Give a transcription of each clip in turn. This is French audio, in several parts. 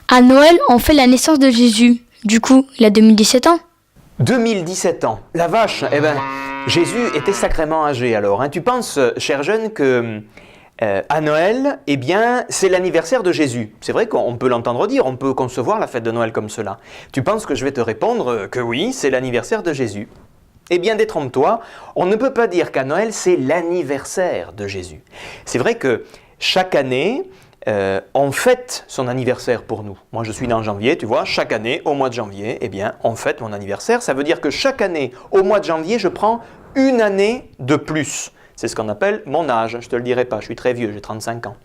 À Noël, on fait la naissance de Jésus. Du coup, il a 2017 ans. 2017 ans, la vache, eh ben, Jésus était sacrément âgé alors. Hein. Tu penses, cher jeune, que à Noël, eh bien, c'est l'anniversaire de Jésus. C'est vrai qu'on peut l'entendre dire, on peut concevoir la fête de Noël comme cela. Tu penses que je vais te répondre que oui, c'est l'anniversaire de Jésus? Eh bien, détrompe-toi, on ne peut pas dire qu'à Noël, c'est l'anniversaire de Jésus. C'est vrai que chaque année, on fête son anniversaire pour nous. Moi, je suis né en janvier, tu vois, chaque année, au mois de janvier, eh bien, on fête mon anniversaire. Ça veut dire que chaque année, au mois de janvier, je prends une année de plus. C'est ce qu'on appelle mon âge, je ne te le dirai pas, je suis très vieux, j'ai 35 ans.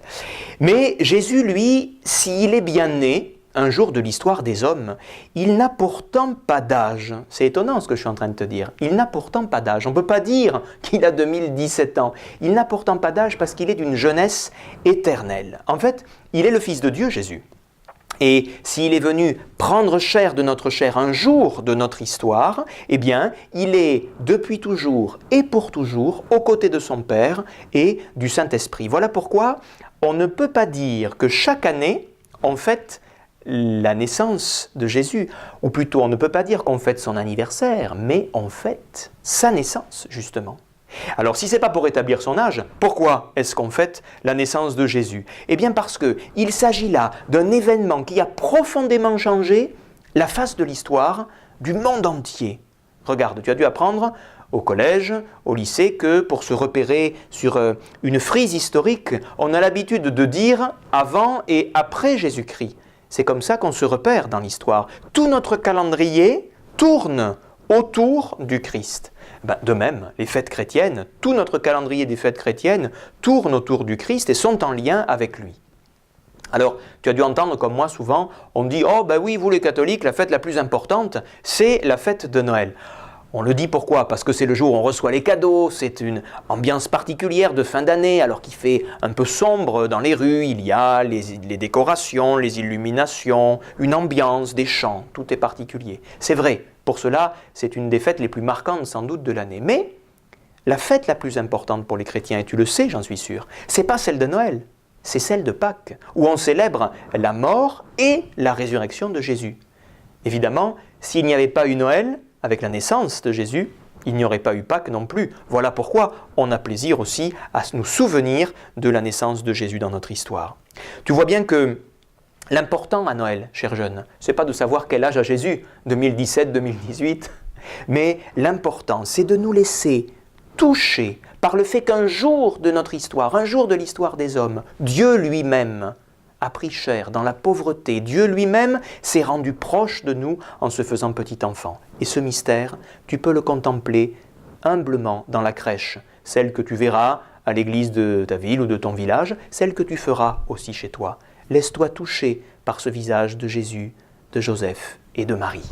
Mais Jésus, lui, s'il est bien né, un jour de l'histoire des hommes, il n'a pourtant pas d'âge. C'est étonnant ce que je suis en train de te dire. Il n'a pourtant pas d'âge. On ne peut pas dire qu'il a 2017 ans. Il n'a pourtant pas d'âge parce qu'il est d'une jeunesse éternelle. En fait, il est le Fils de Dieu, Jésus. Et s'il est venu prendre chair de notre chair un jour de notre histoire, eh bien, il est depuis toujours et pour toujours aux côtés de son Père et du Saint-Esprit. Voilà pourquoi on ne peut pas dire que chaque année, on fête la naissance de Jésus. Ou plutôt, on ne peut pas dire qu'on fête son anniversaire, mais on fête sa naissance, justement. Alors, si ce n'est pas pour établir son âge, pourquoi est-ce qu'on fête la naissance de Jésus? Eh bien parce qu'il s'agit là d'un événement qui a profondément changé la face de l'histoire du monde entier. Regarde, tu as dû apprendre au collège, au lycée, que pour se repérer sur une frise historique, on a l'habitude de dire avant et après Jésus-Christ. C'est comme ça qu'on se repère dans l'histoire. Tout notre calendrier tourne autour du Christ. De même, les fêtes chrétiennes, tout notre calendrier des fêtes chrétiennes tourne autour du Christ et sont en lien avec lui. Alors, tu as dû entendre comme moi souvent, on dit « Oh ben oui, vous les catholiques, la fête la plus importante, c'est la fête de Noël ». On le dit pourquoi? Parce que c'est le jour où on reçoit les cadeaux, c'est une ambiance particulière de fin d'année, alors qu'il fait un peu sombre dans les rues, il y a les décorations, les illuminations, une ambiance, des chants, tout est particulier. C'est vrai, pour cela, c'est une des fêtes les plus marquantes sans doute de l'année. Mais la fête la plus importante pour les chrétiens, et tu le sais, j'en suis sûr, c'est pas celle de Noël, c'est celle de Pâques, où on célèbre la mort et la résurrection de Jésus. Évidemment, s'il n'y avait pas eu Noël, avec la naissance de Jésus, il n'y aurait pas eu Pâques non plus. Voilà pourquoi on a plaisir aussi à nous souvenir de la naissance de Jésus dans notre histoire. Tu vois bien que l'important à Noël, cher jeune, ce n'est pas de savoir quel âge a Jésus, 2017, 2018, mais l'important, c'est de nous laisser toucher par le fait qu'un jour de notre histoire, un jour de l'histoire des hommes, Dieu lui-même a pris chair dans la pauvreté. Dieu lui-même s'est rendu proche de nous en se faisant petit enfant. Et ce mystère, tu peux le contempler humblement dans la crèche, celle que tu verras à l'église de ta ville ou de ton village, celle que tu feras aussi chez toi. Laisse-toi toucher par ce visage de Jésus, de Joseph et de Marie.